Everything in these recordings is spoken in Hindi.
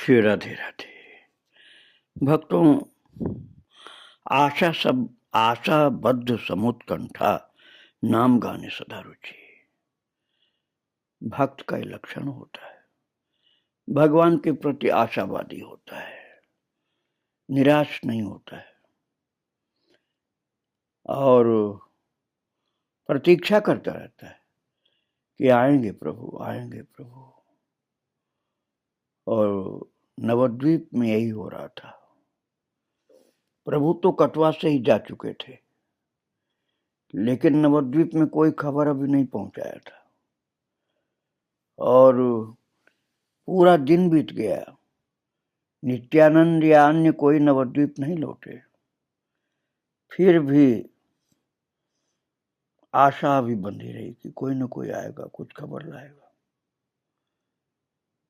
श्री राधे राधे। भक्तों, आशाबद्ध समुत्कंठा, नाम गाने सदा रुचि, भक्त का ये लक्षण होता है। भगवान के प्रति आशावादी होता है, निराश नहीं होता है और प्रतीक्षा करता रहता है कि आएंगे प्रभु, आएंगे प्रभु। और नवद्वीप में यही हो रहा था। प्रभु तो कटवा से ही जा चुके थे, लेकिन नवद्वीप में कोई खबर अभी नहीं पहुंचाया था और पूरा दिन बीत गया। नित्यानंद या अन्य कोई नवद्वीप नहीं लौटे। फिर भी आशा भी बंधी रही कि कोई न कोई आएगा, कुछ खबर लाएगा।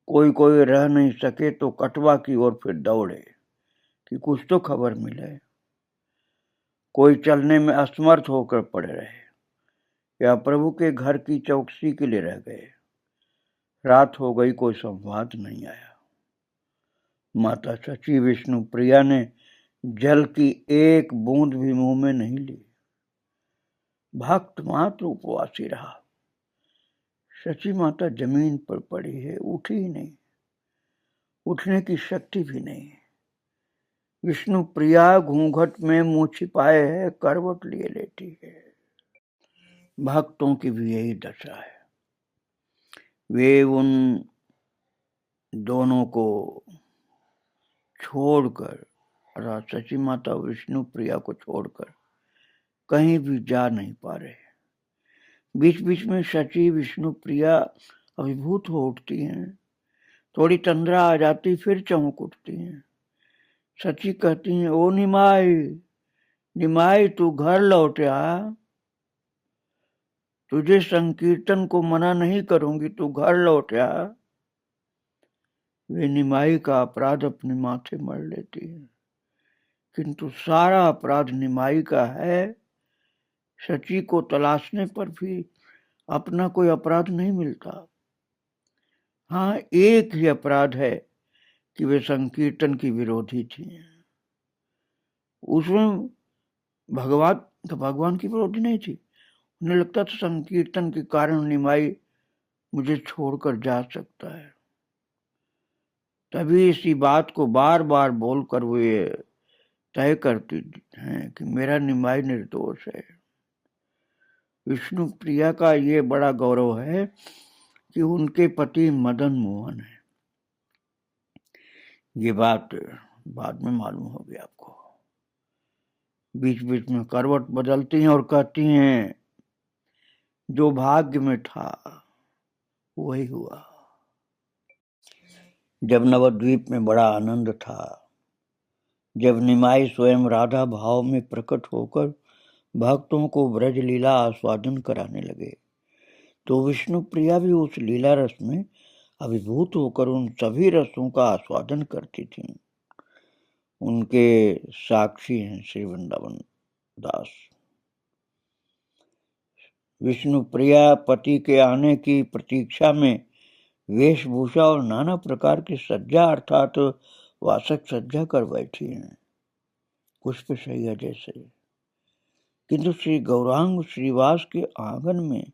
कोई रह नहीं सके तो कटवा की ओर फिर दौड़े कि कुछ तो खबर मिले। कोई चलने में असमर्थ होकर पड़े रहे या प्रभु के घर की चौकसी के लिए रह गए। रात हो गई, कोई संवाद नहीं आया। माता सची विष्णु प्रिया ने जल की एक बूंद भी मुंह में नहीं ली। भक्त मात्र उपवासी रहा। सची माता जमीन पर पड़ी है, उठी ही नहीं, उठने की शक्ति भी नहीं। विष्णु प्रिया घूंघट में मुंह छिपाए है, करवट लिए लेटी है। भक्तों की भी यही दशा है। वे उन दोनों को छोड़कर, सची माता विष्णु प्रिया को छोड़कर कहीं भी जा नहीं पा रहे। बीच बीच में सची विष्णु प्रिया अभिभूत हो उठती हैं, थोड़ी तंद्रा आ जाती, फिर चौंक उठती हैं। सची कहती हैं, ओ निमाई, निमाई तू घर लौट आ, तुझे संकीर्तन को मना नहीं करूंगी, तू घर लौट आ। वे निमाई का अपराध अपने माथे मर लेती है, किंतु सारा अपराध निमाई का है। सची को तलाशने पर भी अपना कोई अपराध नहीं मिलता। हाँ, एक ही अपराध है कि वे संकीर्तन की विरोधी थी। उसमें भगवान की विरोधी नहीं थी। उन्हें लगता था संकीर्तन के कारण निमाई मुझे छोड़कर जा सकता है। तभी इसी बात को बार बार बोलकर वे तय करती हैं कि मेरा निमाई निर्दोष है। विष्णु प्रिया का ये बड़ा गौरव है कि उनके पति मदन मोहन है। ये बात बाद में मालूम होगी आपको। बीच बीच में करवट बदलती हैं और कहती हैं, जो भाग्य में था वही हुआ। जब नवद्वीप में बड़ा आनंद था, जब निमाई स्वयं राधा भाव में प्रकट होकर भक्तों को ब्रज लीला आस्वादन कराने लगे, तो विष्णु प्रिया भी उस लीला रस में अभिभूत होकर उन सभी रसों का आस्वादन करती थीं। उनके साक्षी हैं श्री वृंदावन दास। विष्णु प्रिया पति के आने की प्रतीक्षा में वेशभूषा और नाना प्रकार की सज्जा अर्थात वासक सज्जा कर बैठी हैं, पुष्प शैया जैसे। किंतु श्री गौरांग श्रीवास के आंगन में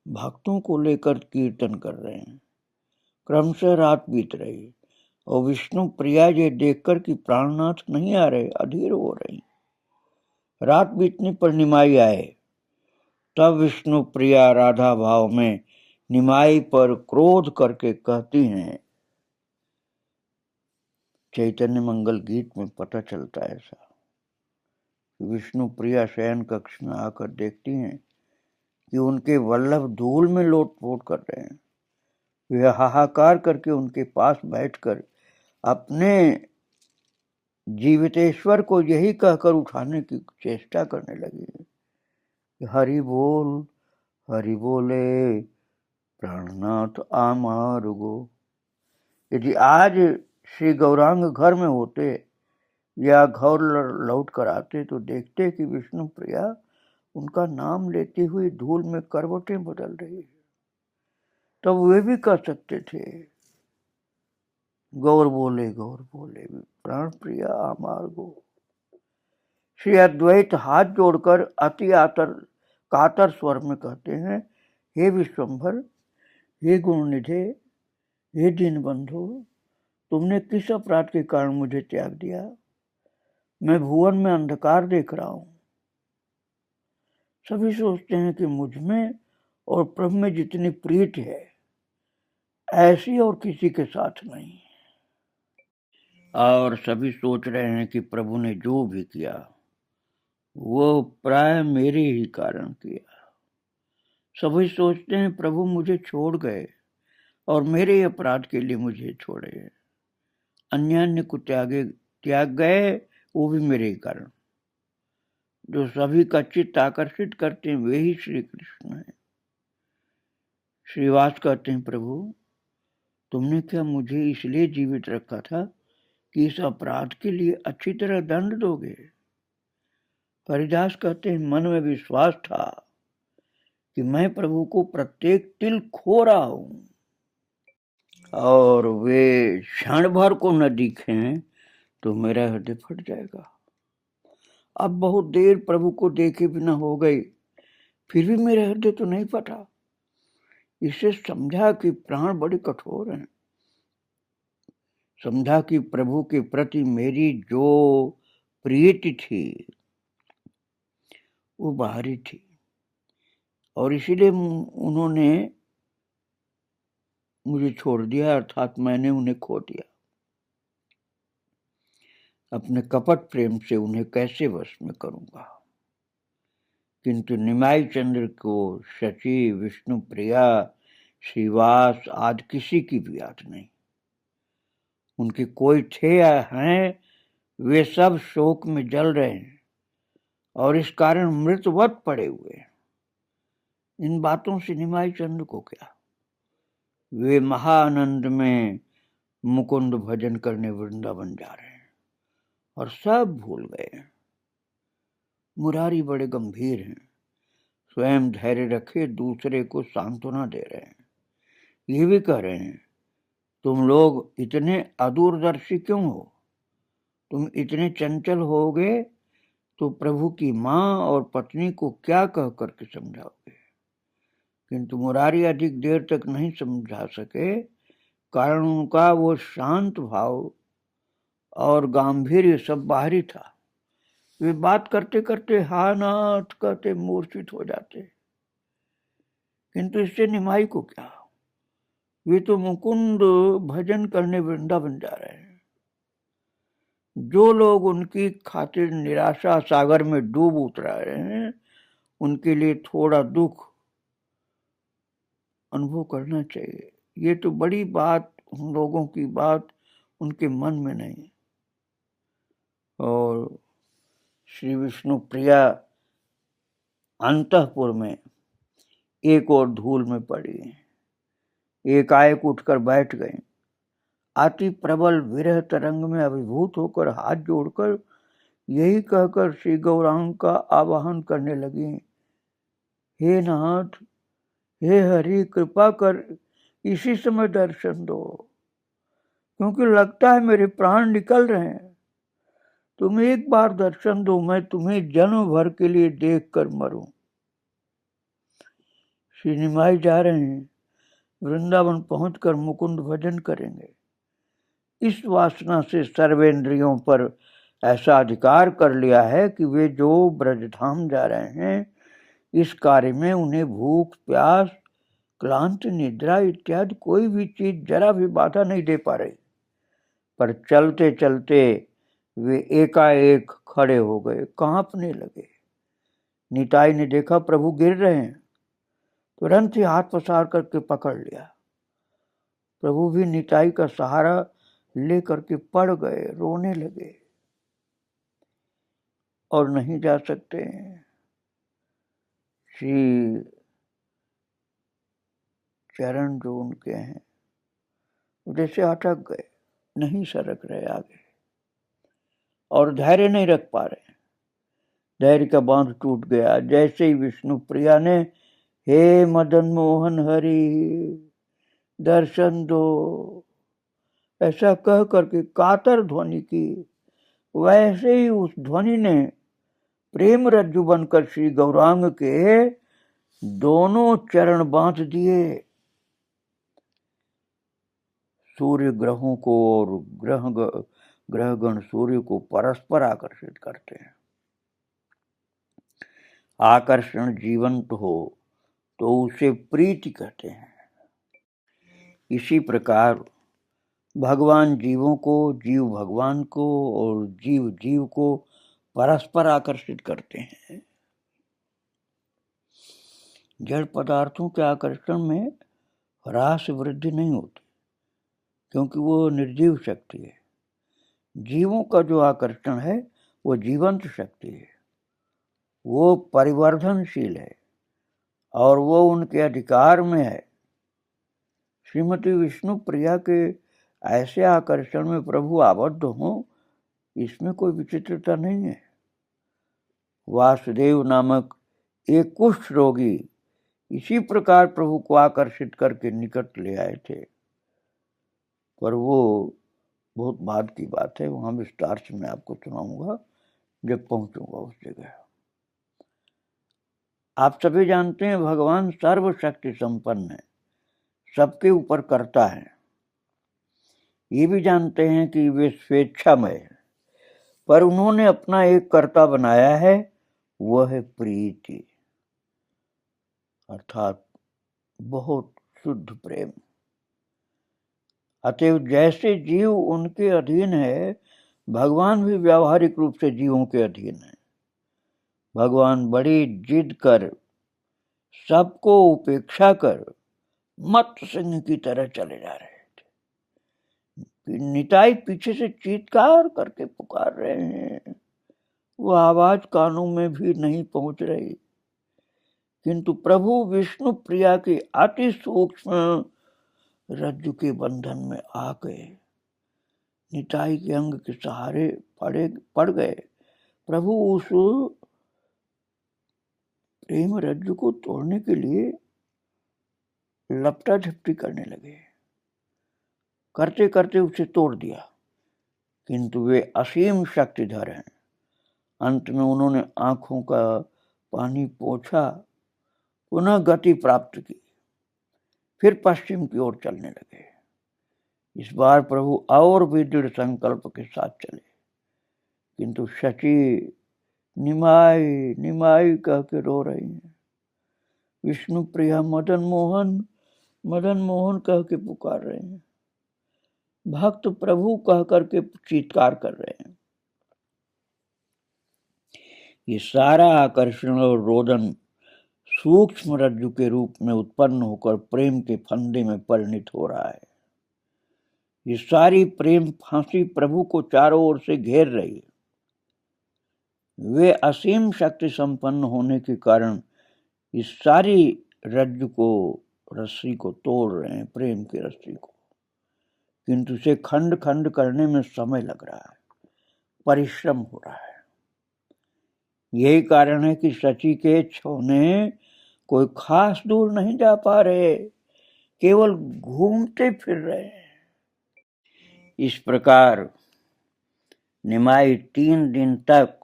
भक्तों को लेकर कीर्तन कर रहे हैं। क्रमशः रात बीत रही और विष्णु प्रिया ये देखकर कि प्राणनाथ नहीं आ रहे, अधीर हो रही। रात बीतने पर निमाई आए। तब विष्णु प्रिया राधा भाव में निमाई पर क्रोध करके कहती हैं, चैतन्य मंगल गीत में पता चलता है ऐसा। विष्णु प्रिया शयन कक्ष में आकर देखती हैं कि उनके वल्लभ धूल में लोटपोट कर रहे हैं। वे हाहाकार करके उनके पास बैठकर अपने जीवितेश्वर को यही कहकर उठाने की चेष्टा करने लगी, हरि बोल, हरि बोले प्राणनाथ आमारुगो। यदि आज श्री गौरांग घर में होते या घर लौट कर आते तो देखते कि विष्णु प्रिया उनका नाम लेती हुई धूल में करवटें बदल रही है, तब वे भी कह सकते थे, गौर बोले प्राण प्रिया अमार्गो। श्री अद्वैत हाथ जोड़कर अति कातर स्वर में कहते हैं, हे विश्वंभर, हे गुणनिधे, हे दीनबंधु, तुमने किस अपराध के कारण मुझे त्याग दिया? मैं भुवन में अंधकार देख रहा हूं। सभी सोचते हैं कि मुझ में और प्रभु में जितनी प्रीति है ऐसी और किसी के साथ नहीं। और सभी सोच रहे हैं कि प्रभु ने जो भी किया वो प्राय मेरे ही कारण किया। सभी सोचते हैं प्रभु मुझे छोड़ गए और मेरे अपराध के लिए मुझे छोड़े। अन्य को त्याग गए, वो भी मेरे ही कारण। जो सभी का चित्त आकर्षित करते हैं वे ही श्री कृष्ण हैं। श्रीवास कहते हैं, प्रभु तुमने क्या मुझे इसलिए जीवित रखा था कि इस अपराध के लिए अच्छी तरह दंड दोगे? हरिदास कहते हैं, मन में विश्वास था कि मैं प्रभु को प्रत्येक तिल खो रहा हूं, और वे क्षण भर को न दिखें तो मेरा हृदय फट जाएगा। अब बहुत देर प्रभु को देखे बिना हो गई, फिर भी मेरा हृदय तो नहीं फटा। इससे समझा कि प्राण बड़े कठोर हैं। समझा कि प्रभु के प्रति मेरी जो प्रीति थी वो बाहरी थी, और इसीलिए उन्होंने मुझे छोड़ दिया, अर्थात मैंने उन्हें खो दिया। अपने कपट प्रेम से उन्हें कैसे वश में करूंगा? किंतु निमाई चंद्र को शची, विष्णु प्रिया, श्रीवास आदि किसी की भी याद नहीं। उनके कोई थे या हैं, वे सब शोक में जल रहे हैं और इस कारण मृतवत पड़े हुए हैं। इन बातों से निमाई चंद्र को क्या? वे महाआनंद में मुकुंद भजन करने वृंदावन जा रहे हैं और सब भूल गए हैं। मुरारी बड़े गंभीर हैं, स्वयं धैर्य रखे दूसरे को सांत्वना दे रहे हैं। ये भी कह रहे हैं, तुम लोग इतने अदूरदर्शी क्यों हो? तुम इतने चंचल होगे तो प्रभु की माँ और पत्नी को क्या कह करके समझाओगे? किंतु मुरारी अधिक देर तक नहीं समझा सके, कारण उनका वो शांत भाव और गांधीर्य सब बाहरी था। वे बात करते करते हा नाथ कहते मूर्छित हो जाते। किंतु इससे निमाई को क्या? वे तो मुकुंद भजन करने वृंदावन जा रहे हैं। जो लोग उनकी खातिर निराशा सागर में डूब उतर रहे हैं, उनके लिए थोड़ा दुख अनुभव करना चाहिए। ये तो बड़ी बात, उन लोगों की बात उनके मन में नहीं। और श्री विष्णु प्रिया अंतःपुर में एक और धूल में पड़ी, एकाएक उठकर बैठ गए। अति प्रबल विरह तरंग में अभिभूत होकर हाथ जोड़कर यही कहकर श्री गौरांग का आवाहन करने लगी, हे नाथ, हे हरि, कृपा कर इसी समय दर्शन दो, क्योंकि लगता है मेरे प्राण निकल रहे हैं। तुम एक बार दर्शन दो, मैं तुम्हें जन्म भर के लिए देख कर मरूं। श्री निमाई जा रहे हैं, वृंदावन पहुंचकर मुकुंद भजन करेंगे। इस वासना से सर्वेंद्रियों पर ऐसा अधिकार कर लिया है कि वे जो ब्रजधाम जा रहे हैं, इस कार्य में उन्हें भूख, प्यास, क्लांत, निद्रा इत्यादि कोई भी चीज जरा भी बाधा नहीं दे पा रही। पर चलते चलते वे एकाएक खड़े हो गए, कांपने लगे। निताई ने देखा प्रभु गिर रहे हैं, तुरंत ही हाथ पसार करके पकड़ लिया। प्रभु भी निताई का सहारा लेकर के पड़ गए, रोने लगे और नहीं जा सकते। श्री चरण जो उनके हैं जैसे अटक गए, नहीं सरक रहे आगे, और धैर्य नहीं रख पा रहे। धैर्य का बांध टूट गया। जैसे ही विष्णु प्रिया ने हे मदन मोहन हरि दर्शन दो, ऐसा कह करके कातर ध्वनि की। वैसे ही उस ध्वनि ने प्रेम रज्जु बनकर श्री गौरांग के दोनों चरण बांध दिए। सूर्य ग्रहों को और ग्रहगण सूर्य को परस्पर आकर्षित करते हैं। आकर्षण जीवंत हो तो उसे प्रीति कहते हैं। इसी प्रकार भगवान जीवों को, जीव भगवान को और जीव जीव को परस्पर आकर्षित करते हैं। जड़ पदार्थों के आकर्षण में ह्रास वृद्धि नहीं होती, क्योंकि वो निर्जीव शक्ति है। जीवों का जो आकर्षण है वो जीवंत शक्ति है, वो परिवर्धनशील है और वो उनके अधिकार में है। श्रीमती विष्णु प्रिया के ऐसे आकर्षण में प्रभु आबद्ध हों, इसमें कोई विचित्रता नहीं है। वासुदेव नामक एक कुष्ठ रोगी इसी प्रकार प्रभु को आकर्षित करके निकट ले आए थे, पर वो बहुत बाद की बात है, वहां विस्तार से मैं आपको सुनाऊंगा जब पहुंचूंगा उस जगह। आप सभी जानते हैं भगवान सर्वशक्ति संपन्न है, सबके ऊपर करता है। ये भी जानते हैं कि वे स्वेच्छामय है, पर उन्होंने अपना एक कर्ता बनाया है, वह है प्रीति, अर्थात बहुत शुद्ध प्रेम। अतएव जैसे जीव उनके अधीन है, भगवान भी व्यावहारिक रूप से जीवों के अधीन है। भगवान बड़ी जिद कर, सबको उपेक्षा कर मत सिंह की तरह चले जा रहे थे। निताई पीछे से चीत्कार करके पुकार रहे हैं, वो आवाज कानों में भी नहीं पहुंच रही, किंतु प्रभु विष्णु प्रिया के अति सूक्ष्म रज्जु के बंधन में आ गए। निताई के अंग के सहारे पड़ गए। प्रभु उस प्रेम रज्जु को तोड़ने के लिए लपटा झपटी करने लगे। करते करते उसे तोड़ दिया, किंतु वे असीम शक्तिधर हैं। अंत में उन्होंने आंखों का पानी पोंछा, पुनः गति प्राप्त की, फिर पश्चिम की ओर चलने लगे। इस बार प्रभु और भी दृढ़ संकल्प के साथ चले, किंतु शची निमाई निमाई कह के रो रही हैं। विष्णु प्रिया मदन मोहन कह के पुकार रहे हैं। भक्त प्रभु कह करके चीत्कार कर रहे हैं। ये सारा आकर्षण और रोदन सूक्ष्म रज्जु के रूप में उत्पन्न होकर प्रेम के फंदे में परिणित हो रहा है। ये सारी प्रेम फांसी प्रभु को चारों ओर से घेर रही है। वे असीम शक्ति संपन्न होने के कारण इस सारी रज्जु को, रस्सी को तोड़ रहे हैं, प्रेम की रस्सी को, किंतु उसे खंड खंड करने में समय लग रहा है, परिश्रम हो रहा है। यही कारण है कि शची के छौने कोई खास दूर नहीं जा पा रहे, केवल घूमते फिर रहे हैं। इस प्रकार निमाई 3 दिन तक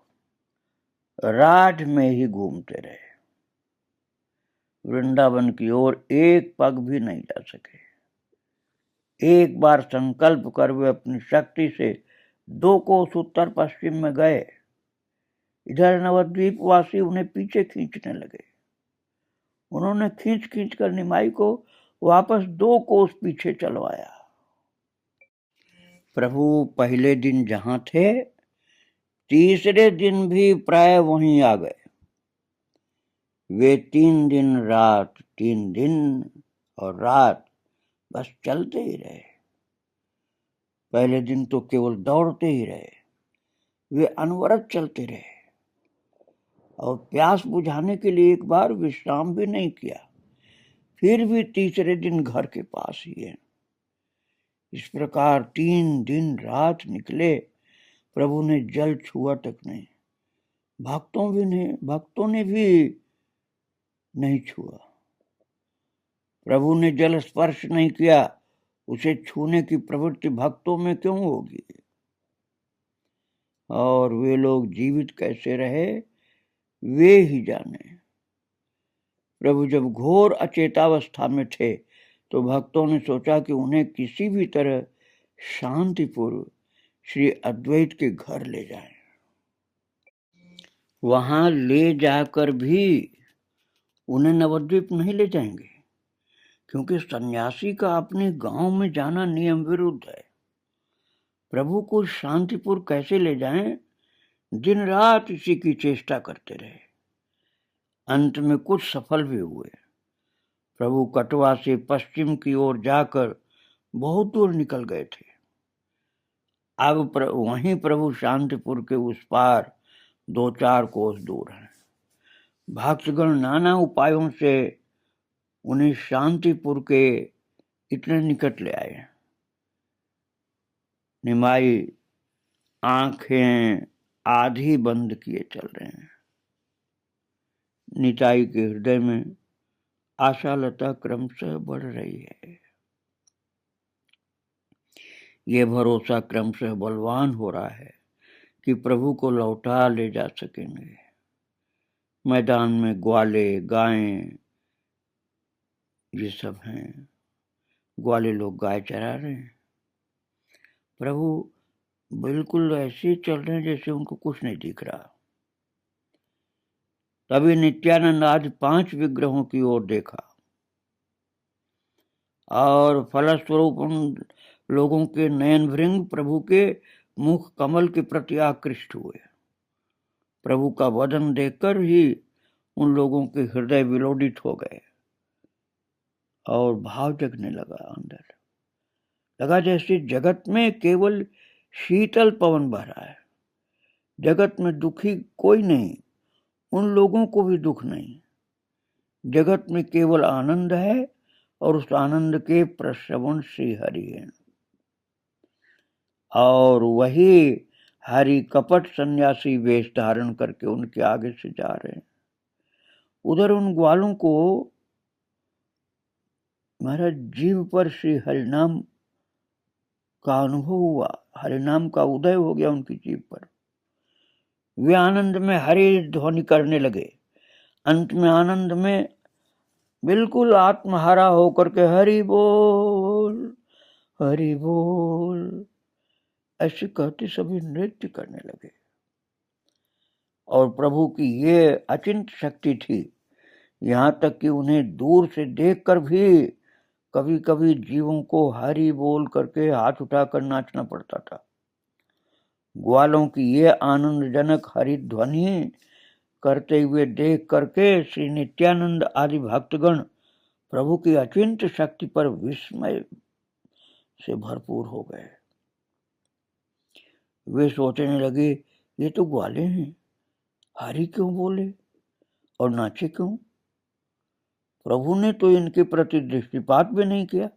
राठ में ही घूमते रहे, वृंदावन की ओर एक पग भी नहीं जा सके। एक बार संकल्प कर वे अपनी शक्ति से 2 कोस उत्तर पश्चिम में गए। इधर नवद्वीप वासी उन्हें पीछे खींचने लगे। उन्होंने खींच खींच कर निमाई को वापस 2 कोस पीछे चलवाया। प्रभु पहले दिन जहां थे, तीसरे दिन भी प्राय वहीं आ गए। वे 3 दिन और रात बस चलते ही रहे। पहले दिन तो केवल दौड़ते ही रहे, वे अनवरत चलते रहे और प्यास बुझाने के लिए एक बार विश्राम भी नहीं किया। फिर भी तीसरे दिन घर के पास ही है। इस प्रकार 3 दिन रात निकले, प्रभु ने जल छुआ तक नहीं, भक्तों ने भी नहीं छुआ। प्रभु ने जल स्पर्श नहीं किया, उसे छूने की प्रवृत्ति भक्तों में क्यों होगी? और वे लोग जीवित कैसे रहे वे ही जाने। प्रभु जब घोर अचेतावस्था में थे तो भक्तों ने सोचा कि उन्हें किसी भी तरह शांतिपूर्व श्री अद्वैत के घर ले जाएं। वहां ले जाकर भी उन्हें नवद्वीप नहीं ले जाएंगे, क्योंकि सन्यासी का अपने गांव में जाना नियम विरुद्ध है। प्रभु को शांतिपुर कैसे ले जाएं? दिन रात इसी की चेष्टा करते रहे। अंत में कुछ सफल भी हुए। प्रभु कटवा से पश्चिम की ओर जाकर बहुत दूर निकल गए थे। अब वहीं प्रभु शांतिपुर के उस पार 2-4 कोस दूर हैं। भक्तगण नाना उपायों से उन्हें शांतिपुर के इतने निकट ले आए। निमाई आंखें आधी बंद किए चल रहे हैं। निताई के हृदय में आशालता क्रमशः बढ़ रही है। ये भरोसा क्रमशः बलवान हो रहा है कि प्रभु को लौटा ले जा सकेंगे। मैदान में ग्वाले गायें ये सब हैं। ग्वाले लोग गाय चरा रहे हैं। प्रभु बिल्कुल ऐसे चल रहे हैं जैसे उनको कुछ नहीं दिख रहा। तभी नित्यानंद आज 5 विग्रहों की ओर देखा और फलस्वरूप उन लोगों के नयन भृंग प्रभु के मुख कमल के प्रति आकृष्ट हुए। प्रभु का वदन देखकर ही उन लोगों के हृदय विलोडित हो गए और भाव जगने लगा। अंदर लगा जैसे जगत में केवल शीतल पवन बह रहा है। जगत में दुखी कोई नहीं, उन लोगों को भी दुख नहीं। जगत में केवल आनंद है और उस आनंद के प्रश्रवण श्री हरि है। और वही हरि कपट सन्यासी वेश धारण करके उनके आगे से जा रहे हैं। उधर उन ग्वालों को महाराज जीव पर श्री हरिनाम का अनुभव हुआ। हरिनाम का उदय हो गया उनकी जीव पर। वे आनंद में हरि ध्वनि करने लगे। अंत में आनंद में बिल्कुल आत्महारा होकर के हरि बोल ऐसे कहते सभी नृत्य करने लगे। और प्रभु की ये अचिंत शक्ति थी, यहाँ तक कि उन्हें दूर से देखकर भी कभी कभी जीवों को हरि बोल करके हाथ उठाकर नाचना पड़ता था। ग्वालों की ये आनंदजनक हरि ध्वनि करते हुए देख करके श्री नित्यानंद आदि भक्तगण प्रभु की अचिंत शक्ति पर विस्मय से भरपूर हो गए। वे सोचने लगे, ये तो ग्वाले हैं, हरि क्यों बोले और नाचे क्यों? प्रभु ने तो इनके प्रति दृष्टिपात भी नहीं किया।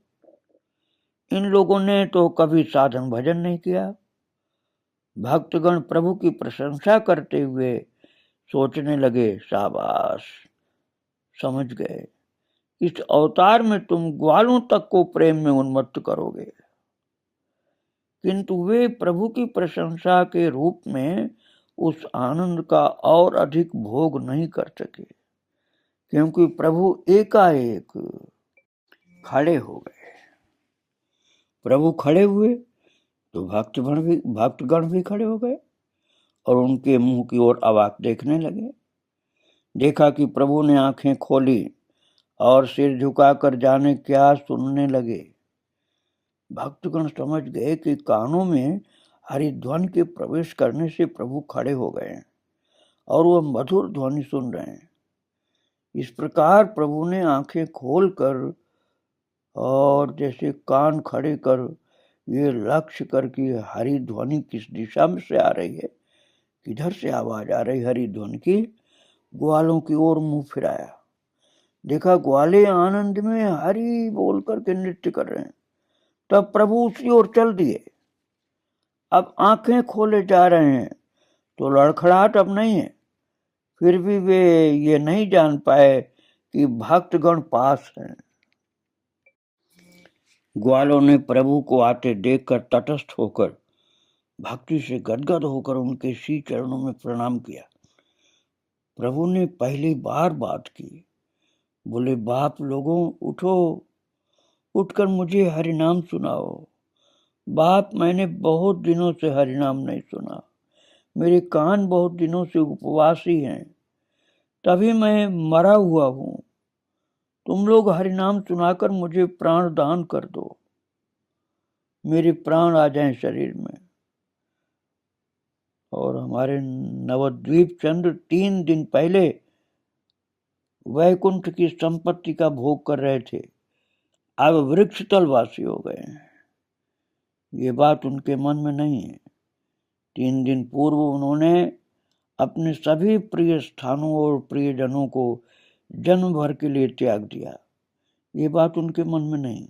इन लोगों ने तो कभी साधन भजन नहीं किया। भक्तगण प्रभु की प्रशंसा करते हुए सोचने लगे, शाबाश, समझ गए, इस अवतार में तुम ग्वालों तक को प्रेम में उन्मत्त करोगे। किंतु वे प्रभु की प्रशंसा के रूप में उस आनंद का और अधिक भोग नहीं कर सके, क्योंकि प्रभु एकाएक खड़े हो गए। प्रभु खड़े हुए तो भक्तगण भी खड़े हो गए और उनके मुंह की ओर अवाक देखने लगे। देखा कि प्रभु ने आंखें खोली और सिर झुकाकर जाने क्या सुनने लगे। भक्तगण समझ गए कि कानों में हरिध्वनि के प्रवेश करने से प्रभु खड़े हो गए और वह मधुर ध्वनि सुन रहे हैं। इस प्रकार प्रभु ने आंखें खोलकर और जैसे कान खड़े कर ये लक्ष्य कर कि हरि ध्वनि किस दिशा में से आ रही है, किधर से आवाज आ रही हरि ध्वनि की, ग्वालों की ओर मुंह फिराया। देखा ग्वाले आनंद में हरि बोल करके नृत्य कर रहे हैं। तब प्रभु उसी ओर चल दिए। अब आंखें खोले जा रहे हैं तो लड़खड़ाहट अब नहीं है। फिर भी वे ये नहीं जान पाए कि भक्तगण पास हैं। ग्वालों ने प्रभु को आते देखकर तटस्थ होकर भक्ति से गदगद होकर उनके श्री चरणों में प्रणाम किया। प्रभु ने पहली बार बात की, बोले, बाप लोगों उठो, उठकर मुझे हरिनाम सुनाओ। बाप, मैंने बहुत दिनों से हरिनाम नहीं सुना, मेरे कान बहुत दिनों से उपवासी हैं, तभी मैं मरा हुआ हूं। तुम लोग हरिनाम सुनाकर मुझे प्राण दान कर दो, मेरे प्राण आ जाएं शरीर में। और हमारे नवद्वीप चंद्र 3 दिन पहले वैकुंठ की संपत्ति का भोग कर रहे थे, अब वृक्ष तलवासी हो गए हैं। ये बात उनके मन में नहीं है। 3 दिन पूर्व उन्होंने अपने सभी प्रिय स्थानों और प्रियजनों को जन्म भर के लिए त्याग दिया। ये बात उनके मन में नहीं।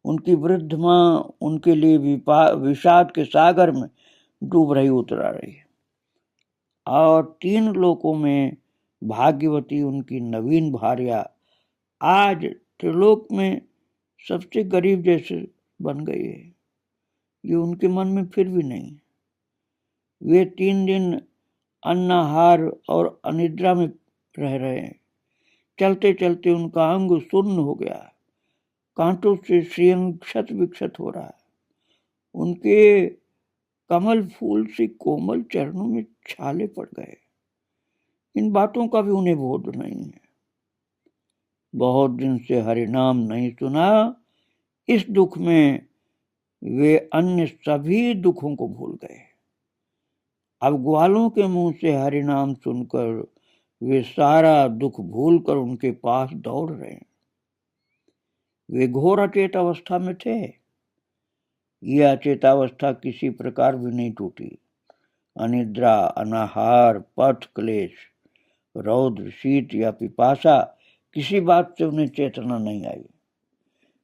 उनकी वृद्ध मां उनके लिए विषाद के सागर में डूब रही उतरा रही है। और 3 लोकों में भाग्यवती उनकी नवीन भार्या आज त्रिलोक में सबसे गरीब जैसे बन गई है। ये उनके मन में फिर भी नहीं। वे 3 दिन अन्नाहार और अनिद्रा में रह रहे हैं। चलते चलते उनका अंग सुन्न हो गया, कांटों से श्रीअंग क्षत विक्षत हो रहा है। उनके कमल फूल से कोमल चरणों में छाले पड़ गए। इन बातों का भी उन्हें बोध नहीं है। बहुत दिन से हरिनाम नहीं सुना, इस दुख में वे अन्य सभी दुखों को भूल गए। अब ग्वालों के मुंह से हरिनाम सुनकर वे सारा दुख भूलकर उनके पास दौड़ रहे हैं। वे घोर अचेत अवस्था में थे। यह अचेतावस्था किसी प्रकार भी नहीं टूटी। अनिद्रा, अनाहार, पथ क्लेश, रौद्र, शीत या पिपासा, किसी बात से उन्हें चेतना नहीं आई।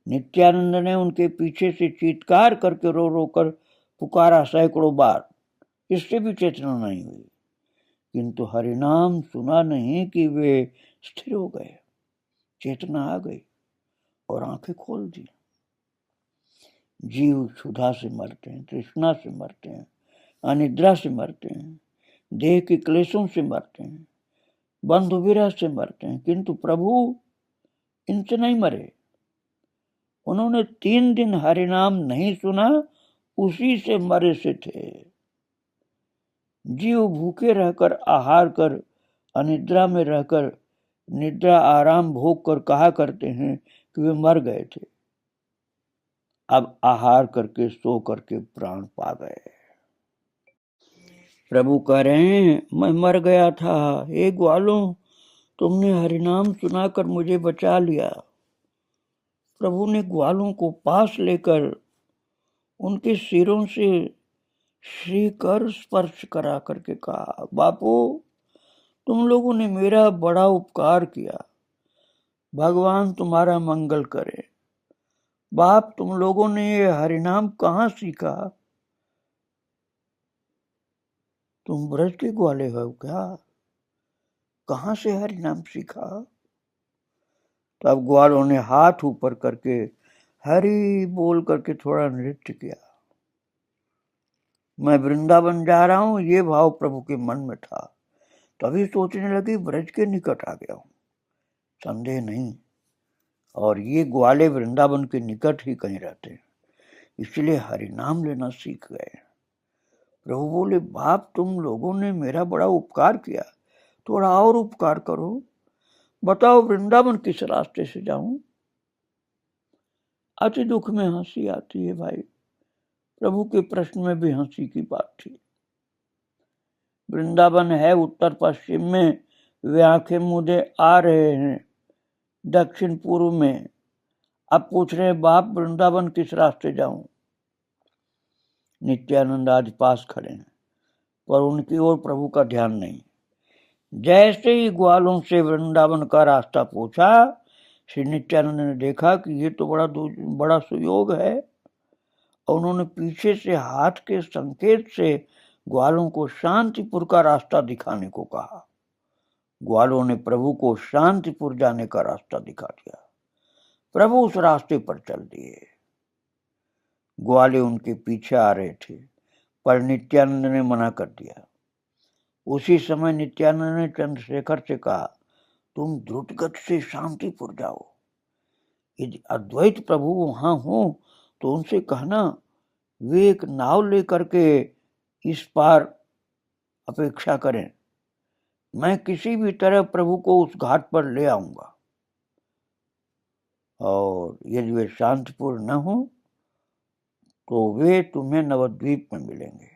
नित्यानंद ने उनके पीछे से चीत्कार करके रो रो कर पुकारा सैकड़ों बार, इससे भी चेतना नहीं हुई। किंतु हरिनाम सुना नहीं कि वे स्थिर हो गए, चेतना आ गई और आंखें खोल दी। जीव क्षुधा से मरते हैं, तृष्णा से मरते हैं, अनिद्रा से मरते हैं, देह के क्लेशों से मरते हैं, बंधु विरह से मरते हैं, किंतु प्रभु इनसे नहीं मरे। उन्होंने 3 दिन हरिनाम नहीं सुना, उसी से मरे से थे। जीव भूखे रहकर, आहार कर, अनिद्रा में रहकर, निद्रा आराम भोग कर कहा करते हैं कि वे मर गए थे। अब आहार करके, सो करके प्राण पा गए। प्रभु कह रहे हैं, मैं मर गया था, हे ग्वालों, तुमने हरिनाम सुनाकर मुझे बचा लिया। प्रभु ने ग्वालों को पास लेकर उनके सिरों से श्रीकर स्पर्श करा करके कहा, बापू, तुम लोगों ने मेरा बड़ा उपकार किया, भगवान तुम्हारा मंगल करे। बाप, तुम लोगों ने ये हरिनाम कहाँ सीखा? तुम ब्रज के ग्वाले हो क्या? कहाँ से हरिनाम सीखा? तब ग्वालों ने हाथ ऊपर करके हरि बोल करके थोड़ा नृत्य किया। मैं वृंदावन जा रहा हूं, ये भाव प्रभु के मन में था। तभी सोचने लगी, ब्रज के निकट आ गया हूं, संदेह नहीं। और ये ग्वाले वृंदावन के निकट ही कहीं रहते हैं, इसलिए हरिनाम लेना सीख गए। प्रभु बोले, बाप, तुम लोगों ने मेरा बड़ा उपकार किया, थोड़ा और उपकार करो, बताओ वृंदावन किस रास्ते से जाऊं? अति दुख में हंसी आती है भाई। प्रभु के प्रश्न में भी हंसी की बात थी। वृंदावन है उत्तर पश्चिम में, वे आंखें मूंदे आ रहे हैं दक्षिण पूर्व में। अब पूछ रहे हैं, बाप, वृंदावन किस रास्ते जाऊं? नित्यानंद आज पास खड़े हैं, पर उनकी ओर प्रभु का ध्यान नहीं। जैसे ही ग्वालों से वृंदावन का रास्ता पूछा, श्री नित्यानंद ने देखा कि ये तो बड़ा सुयोग है, और उन्होंने पीछे से हाथ के संकेत से ग्वालों को शांतिपुर का रास्ता दिखाने को कहा। ग्वालों ने प्रभु को शांतिपुर जाने का रास्ता दिखा दिया। प्रभु उस रास्ते पर चल दिए। ग्वाले उनके पीछे आ रहे थे, पर नित्यानंद ने मना कर दिया। उसी समय नित्यानंद ने चंद्रशेखर से कहा, तुम द्रुत गति से शांतिपुर जाओ। यदि अद्वैत प्रभु वहां हो तो उनसे कहना वे एक नाव लेकर के इस पार अपेक्षा करें। मैं किसी भी तरह प्रभु को उस घाट पर ले आऊंगा, और यदि वे शांतिपुर न हो तो वे तुम्हें नवद्वीप में मिलेंगे।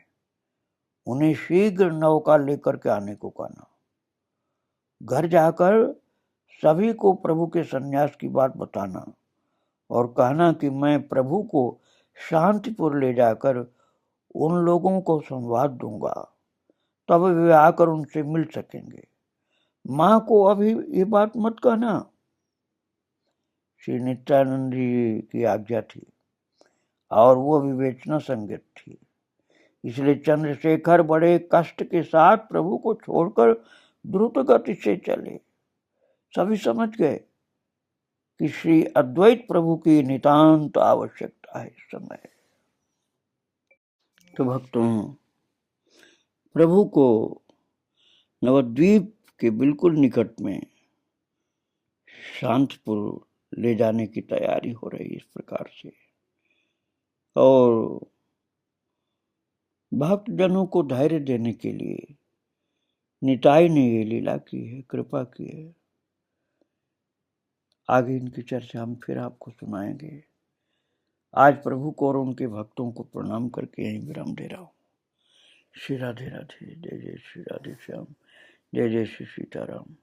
उन्हें शीघ्र नौका लेकर के आने को कहना। घर जाकर सभी को प्रभु के सन्यास की बात बताना और कहना कि मैं प्रभु को शांतिपुर ले जाकर उन लोगों को संवाद दूंगा, तब वे आकर उनसे मिल सकेंगे। मां को अभी ये बात मत कहना। श्री नित्यानंद जी की आज्ञा थी और वो विवेचना संगत थी, इसलिए चंद्रशेखर बड़े कष्ट के साथ प्रभु को छोड़कर द्रुत गति से चले। सभी समझ गए कि श्री अद्वैत प्रभु की नितांत आवश्यकता है इस समय। तो भक्तों, प्रभु को नवद्वीप के बिल्कुल निकट में शांतिपुर ले जाने की तैयारी हो रही इस प्रकार से, और भक्त जनों को धैर्य देने के लिए निताई ने ये लीला की है, कृपा की है। आगे इनकी चर्चा हम फिर आपको सुनाएंगे। आज प्रभु को और उनके भक्तों को प्रणाम करके यहीं विराम दे रहा हूँ। श्री राधे राधे। जय जय श्री राधे श्याम। जय जय श्री सीताराम।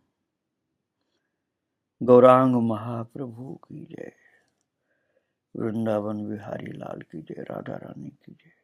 गौरांग महाप्रभु की जय। वृंदावन बिहारी लाल की जय। राधा रानी की जय।